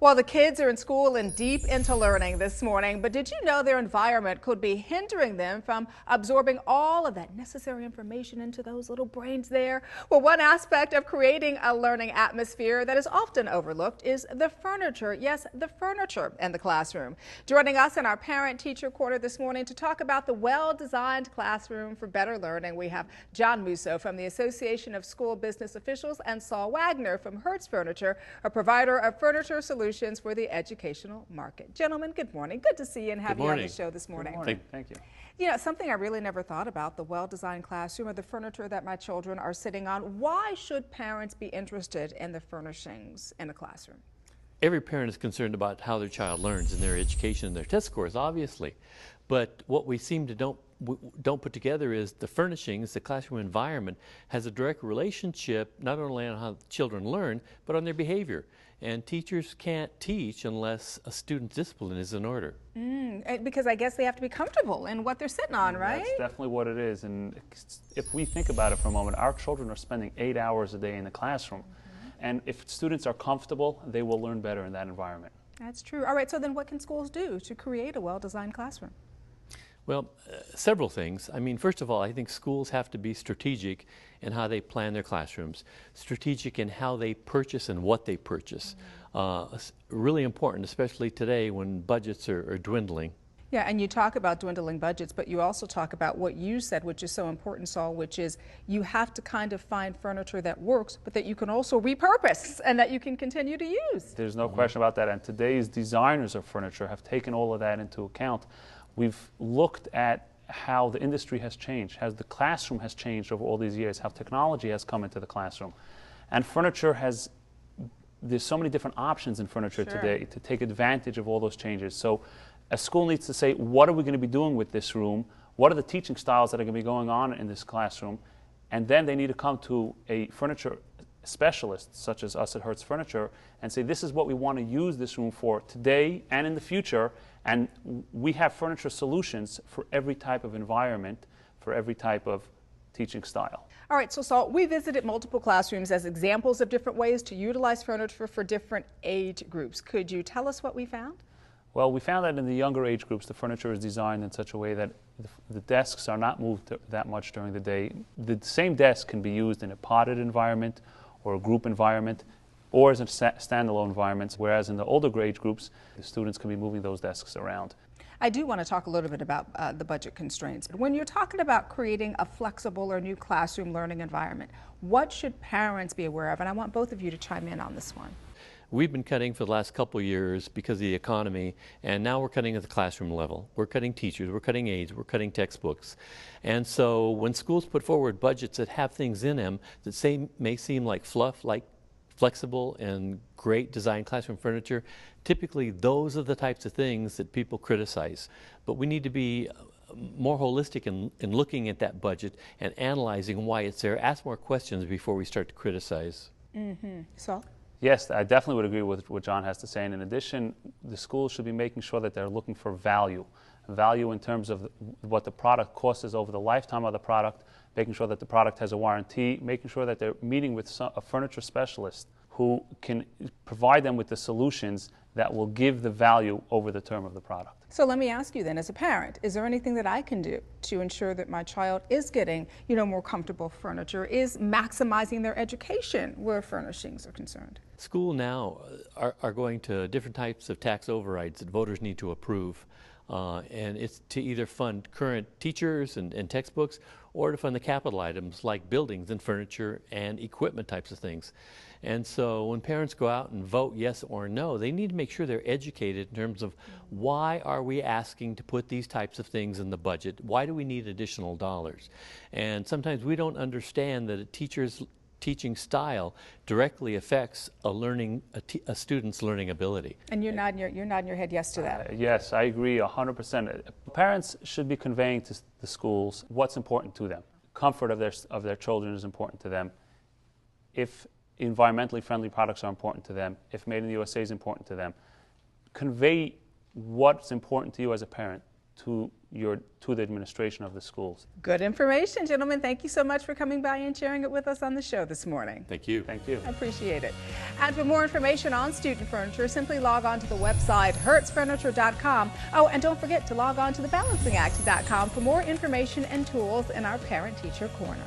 Well, the kids are in school and deep into learning this morning, but did you know their environment could be hindering them from absorbing all of that necessary information into those little brains there? Well, one aspect of creating a learning atmosphere that is often overlooked is the furniture. Yes, the furniture in the classroom. Joining us in our parent-teacher corner this morning to talk about the well-designed classroom for better learning, we have John Musso from the Association of School Business Officials and Saul Wagner from Hertz Furniture, a provider of furniture solutions for the educational market. Gentlemen, good morning. Good to see you and have you on the show this morning. Good morning. Thank you. You know, something I really never thought about, the well-designed classroom or the furniture that my children are sitting on. Why should parents be interested in the furnishings in a classroom? Every parent is concerned about how their child learns in their education and their test scores, obviously. But what we seem to don't put together is the furnishings, the classroom environment has a direct relationship not only on how children learn, but on their behavior. And teachers can't teach unless a student's discipline is in order. Because I guess they have to be comfortable in what they're sitting on, right? That's definitely what it is. And if we think about it for a moment, our children are spending 8 hours a day in the classroom. And if students are comfortable, they will learn better in that environment. That's true. All right, so then what can schools do to create a well-designed classroom? Well, several things. I mean, first of all, I think schools have to be strategic in how they plan their classrooms, strategic in how they purchase and what they purchase. Really important, especially today when budgets are dwindling. Yeah, and you talk about dwindling budgets, but you also talk about what you said, which is so important, Saul, which is you have to kind of find furniture that works, but that you can also repurpose and that you can continue to use. There's no question about that. And today's designers of furniture have taken all of that into account. We've looked at how the industry has changed, how the classroom has changed over all these years, how technology has come into the classroom. And furniture there's so many different options in furniture today to take advantage of all those changes. So a school needs to say, what are we going to be doing with this room? What are the teaching styles that are going to be going on in this classroom? And then they need to come to a furniture specialist, such as us at Hertz Furniture, and say, this is what we want to use this room for today and in the future. And we have furniture solutions for every type of environment, for every type of teaching style. All right, so Saul, we visited multiple classrooms as examples of different ways to utilize furniture for different age groups. Could you tell us what we found? Well, we found that in the younger age groups, the furniture is designed in such a way that the desks are not moved that much during the day. The same desk can be used in a potted environment or a group environment, or as a standalone environment, whereas in the older age groups, the students can be moving those desks around. I do want to talk a little bit about the budget constraints. When you're talking about creating a flexible or new classroom learning environment, what should parents be aware of? And I want both of you to chime in on this one. We've been cutting for the last couple of years because of the economy, and now we're cutting at the classroom level. We're cutting teachers, we're cutting aides, we're cutting textbooks. And so when schools put forward budgets that have things in them that may seem like fluff, like flexible and great design classroom furniture, typically those are the types of things that people criticize. But we need to be more holistic in looking at that budget and analyzing why it's there. Ask more questions before we start to criticize. Saul? Yes, I definitely would agree with what John has to say. And in addition, the schools should be making sure that they're looking for value in terms of what the product costs is over the lifetime of the product, making sure that the product has a warranty, making sure that they're meeting with a furniture specialist who can provide them with the solutions that will give the value over the term of the product. So let me ask you then, as a parent, is there anything that I can do to ensure that my child is getting, more comfortable furniture, is maximizing their education where furnishings are concerned? School now are going to different types of tax overrides that voters need to approve. And it's to either fund current teachers and textbooks or to fund the capital items like buildings and furniture and equipment types of things. And so when parents go out and vote yes or no, they need to make sure they're educated in terms of why are we asking to put these types of things in the budget? Why do we need additional dollars? And sometimes we don't understand that a teacher's teaching style directly affects a student's learning ability. And you're nodding your head yes to that. Yes, I agree 100%. Parents should be conveying to the schools what's important to them. Comfort of their children is important to them. If environmentally friendly products are important to them, if made in the USA is important to them, convey what's important to you as a parent to to the administration of the schools. Good information, gentlemen. Thank you so much for coming by and sharing it with us on the show this morning. Thank you. Thank you. I appreciate it. And for more information on student furniture, simply log on to the website hertzfurniture.com. Oh, and don't forget to log on to thebalancingact.com for more information and tools in our Parent Teacher Corner.